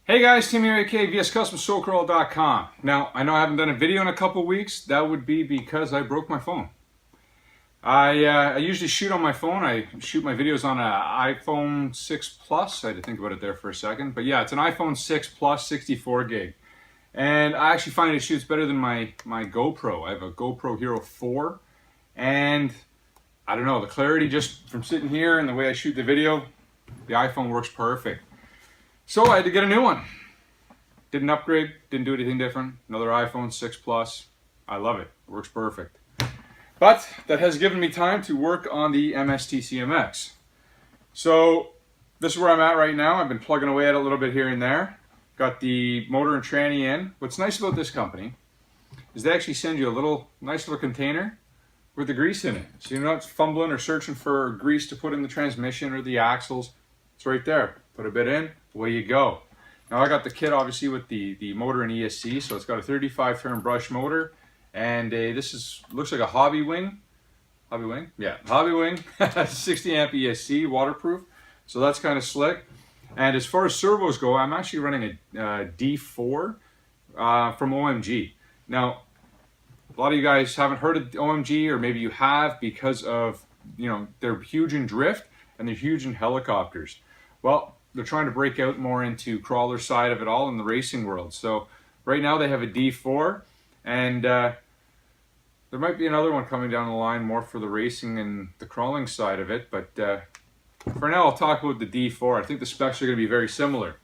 Hey guys, Tim here, aka VSCustomSoakRoll.com. Now, I know I haven't done a video in a couple weeks. That would be because I broke my phone. I usually shoot on my phone. I shoot my videos on an iPhone 6 Plus. I had to think about it there for a second. But yeah, it's an iPhone 6 Plus 64 gig. And I actually find it shoots better than my GoPro. I have a GoPro Hero 4. And I don't know, the clarity just from sitting here and the way I shoot the video, the iPhone works perfect. So I had to get a new one. Didn't upgrade, didn't do anything different. Another iPhone 6 Plus. I love it. Works perfect. But that has given me time to work on the MST-CMX. So this is where I'm at right now. I've been plugging away at it a little bit here and there. Got the motor and tranny in. What's nice about this company is they actually send you a nice little container with the grease in it. So you're not fumbling or searching for grease to put in the transmission or the axles. It's right there. Put a bit in, away you go. Now I got the kit obviously with the motor and ESC, so it's got a 35 turn brush motor, and looks like a Hobby Wing. Hobby Wing? Yeah, Hobby Wing. 60 amp ESC, waterproof. So that's kind of slick. And as far as servos go, I'm actually running a D4 from OMG. Now, a lot of you guys haven't heard of OMG, or maybe you have because of, they're huge in drift and they're huge in helicopters. Well, they're trying to break out more into crawler side of it all in the racing world. So right now they have a D4, and there might be another one coming down the line more for the racing and the crawling side of it. But for now, I'll talk about the D4. I think the specs are going to be very similar.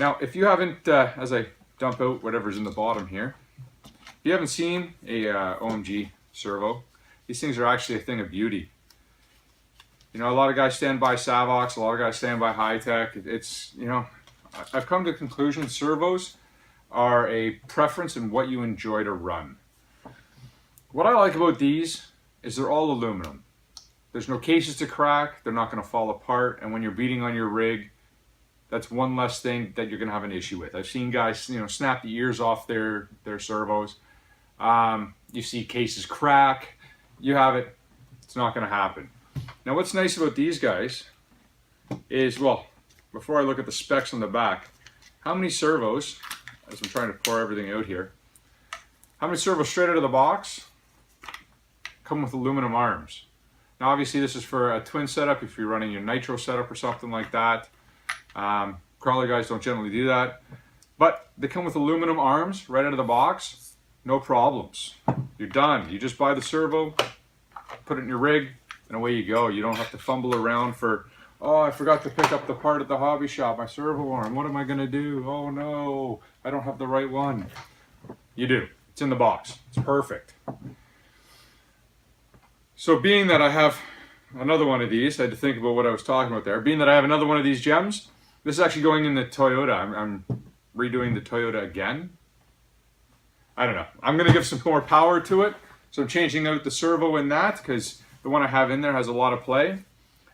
Now, if you haven't, as I dump out whatever's in the bottom here, if you haven't seen a OMG servo, these things are actually a thing of beauty. A lot of guys stand by Savox, a lot of guys stand by high-tech. I've come to the conclusion servos are a preference in what you enjoy to run. What I like about these is they're all aluminum. There's no cases to crack, they're not going to fall apart, and when you're beating on your rig, that's one less thing that you're going to have an issue with. I've seen guys, snap the ears off their servos. You see cases crack, you have it, it's not going to happen. Now what's nice about these guys is, well, before I look at the specs on the back, how many servos, as I'm trying to pour everything out here, how many servos straight out of the box come with aluminum arms? Now obviously this is for a twin setup, if you're running your nitro setup or something like that. Crawler guys don't generally do that. But they come with aluminum arms right out of the box, no problems. You're done. You just buy the servo, put it in your rig, and away you go. You don't have to fumble around for, oh, I forgot to pick up the part at the hobby shop, my servo arm. What am I going to do? Oh no, I don't have the right one. You do. It's in the box. It's perfect. So being that I have another one of these, I had to think about what I was talking about there. Being that I have another one of these gems, this is actually going in the Toyota. I'm redoing the Toyota again. I don't know. I'm going to give some more power to it. So I'm changing out the servo in that because the one I have in there has a lot of play.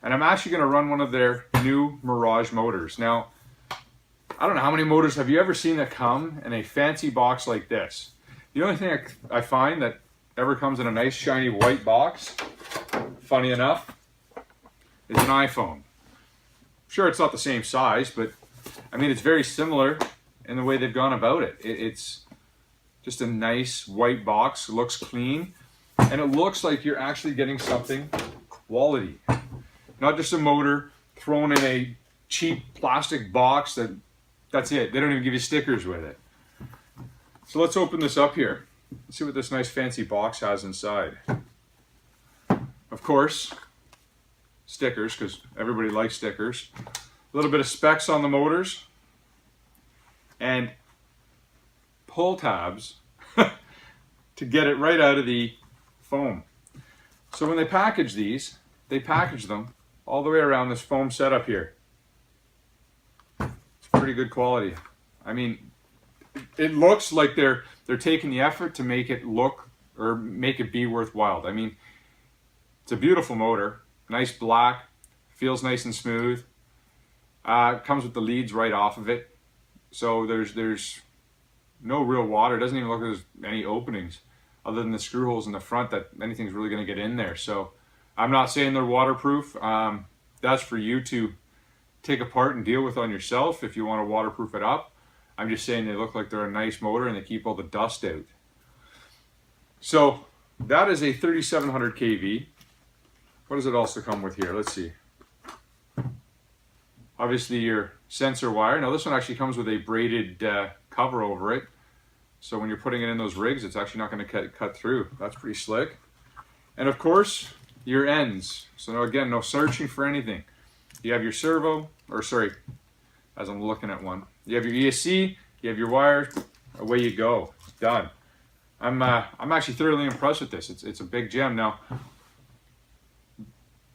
And I'm actually going to run one of their new Mirage motors. Now, I don't know how many motors have you ever seen that come in a fancy box like this? The only thing I find that ever comes in a nice shiny white box, funny enough, is an iPhone. Sure, it's not the same size, but I mean, it's very similar in the way they've gone about it. It's just a nice white box, it looks clean. And it looks like you're actually getting something quality. Not just a motor thrown in a cheap plastic box that's it. They don't even give you stickers with it. So let's open this up here. Let's see what this nice fancy box has inside. Of course, stickers, because everybody likes stickers. A little bit of specs on the motors. And pull tabs to get it right out of the foam. So when they package these, they package them all the way around this foam setup here. It's pretty pretty good quality. I mean, it looks like they're taking the effort to make it look or make it be worthwhile. I mean, it's a beautiful motor, nice black, feels nice and smooth. Comes with the leads right off of it, so there's no real water. It doesn't even look like there's any openings other than the screw holes in the front that anything's really going to get in there. So I'm not saying they're waterproof. That's for you to take apart and deal with on yourself if you want to waterproof it up. I'm just saying they look like they're a nice motor and they keep all the dust out. So that is a 3700 kV. What does it also come with here? Let's see. Obviously your sensor wire. Now this one actually comes with a braided cover over it. So when you're putting it in those rigs, it's actually not going to cut through. That's pretty slick. And of course, your ends. So now again, no searching for anything. You have your servo, or sorry, as I'm looking at one. You have your ESC, you have your wires, away you go. It's done. I'm actually thoroughly impressed with this. It's a big gem. Now,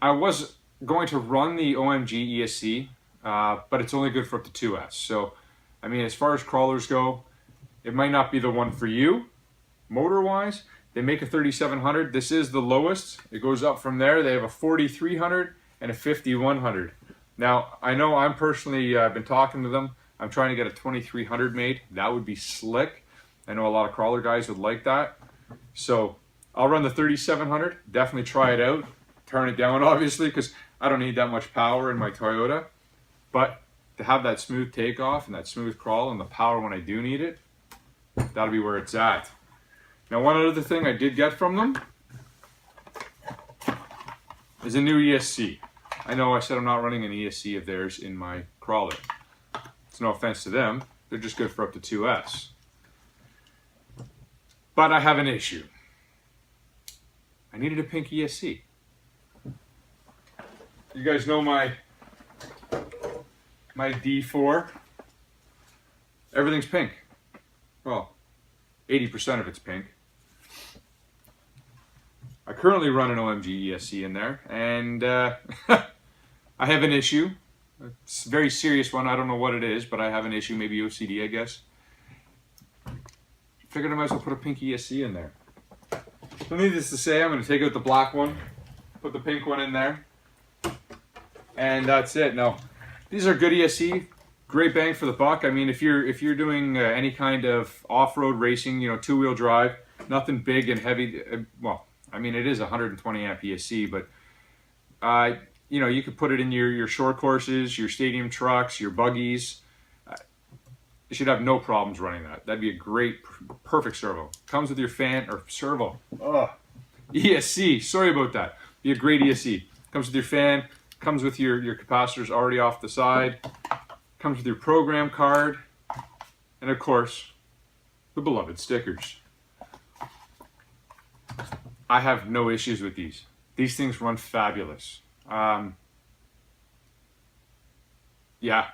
I was going to run the OMG ESC, but it's only good for up to 2S. So, I mean, as far as crawlers go, it might not be the one for you, motor-wise. They make a 3700. This is the lowest. It goes up from there. They have a 4300 and a 5100. Now, I know I'm personally, I've been talking to them. I'm trying to get a 2300 made. That would be slick. I know a lot of crawler guys would like that. So, I'll run the 3700. Definitely try it out. Turn it down, obviously, because I don't need that much power in my Toyota. But to have that smooth takeoff and that smooth crawl and the power when I do need it, that'll be where it's at. Now, one other thing I did get from them is a new ESC. I know I said I'm not running an ESC of theirs in my crawler. It's no offense to them. They're just good for up to 2S. But I have an issue. I needed a pink ESC. You guys know my D4. Everything's pink. Well, 80% of it's pink. I currently run an OMG ESC in there, and I have an issue. It's a very serious one. I don't know what it is, but I have an issue. Maybe OCD, I guess. Figured I might as well put a pink ESC in there. So needless to say, I'm going to take out the black one, put the pink one in there, and that's it. Now, these are good ESC. Great bang for the buck. I mean, if you're doing any kind of off-road racing, you know, two-wheel drive, nothing big and heavy. Well, I mean, it is a 120 amp ESC, but you know, you could put it in your short courses, your stadium trucks, your buggies. You should have no problems running that. That'd be a great, perfect servo. Comes with your fan or servo. ESC. Sorry about that. Be a great ESC. Comes with your fan. Comes with your capacitors already off the side. Comes with your program card, and of course, the beloved stickers. I have no issues with these. These things run fabulous. Yeah,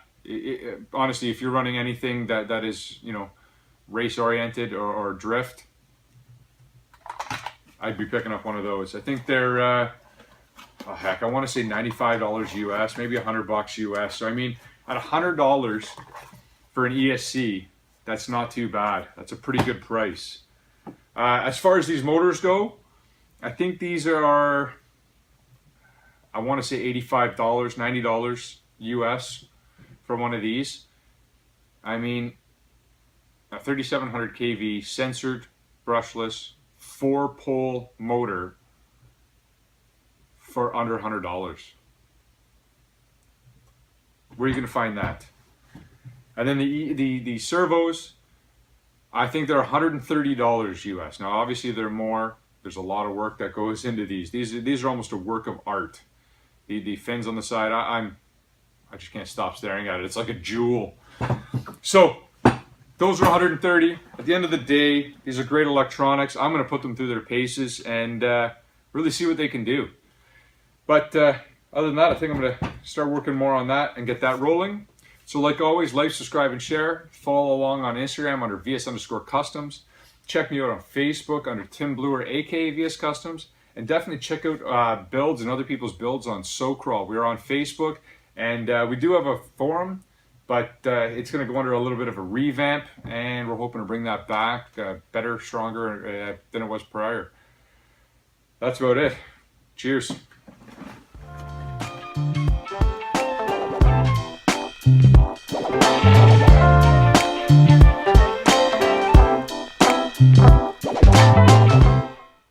honestly, if you're running anything that is, you know, race oriented or drift, I'd be picking up one of those. I think they're, oh heck, I want to say $95 US, maybe $100 US. So I mean, at $100 for an ESC, that's not too bad. That's a pretty good price. As far as these motors go, I think these are, I want to say $85, $90 US for one of these. I mean, a 3700 kV censored, brushless, 4-pole motor for under $100. Where are you going to find that? And then the servos, I think they're $130 US. Now, obviously, they're more. There's a lot of work that goes into these. These are almost a work of art. The fins on the side, I just can't stop staring at it. It's like a jewel. So those are 130. At the end of the day, these are great electronics. I'm going to put them through their paces and really see what they can do. But other than that, I think I'm going to start working more on that and get that rolling. So like always, like, subscribe, and share. Follow along on Instagram under VS_Customs. Check me out on Facebook under Tim Bluer, aka VS Customs. And definitely check out builds and other people's builds on SoCrawl. We are on Facebook, and we do have a forum, but it's going to go under a little bit of a revamp, and we're hoping to bring that back better, stronger than it was prior. That's about it. Cheers.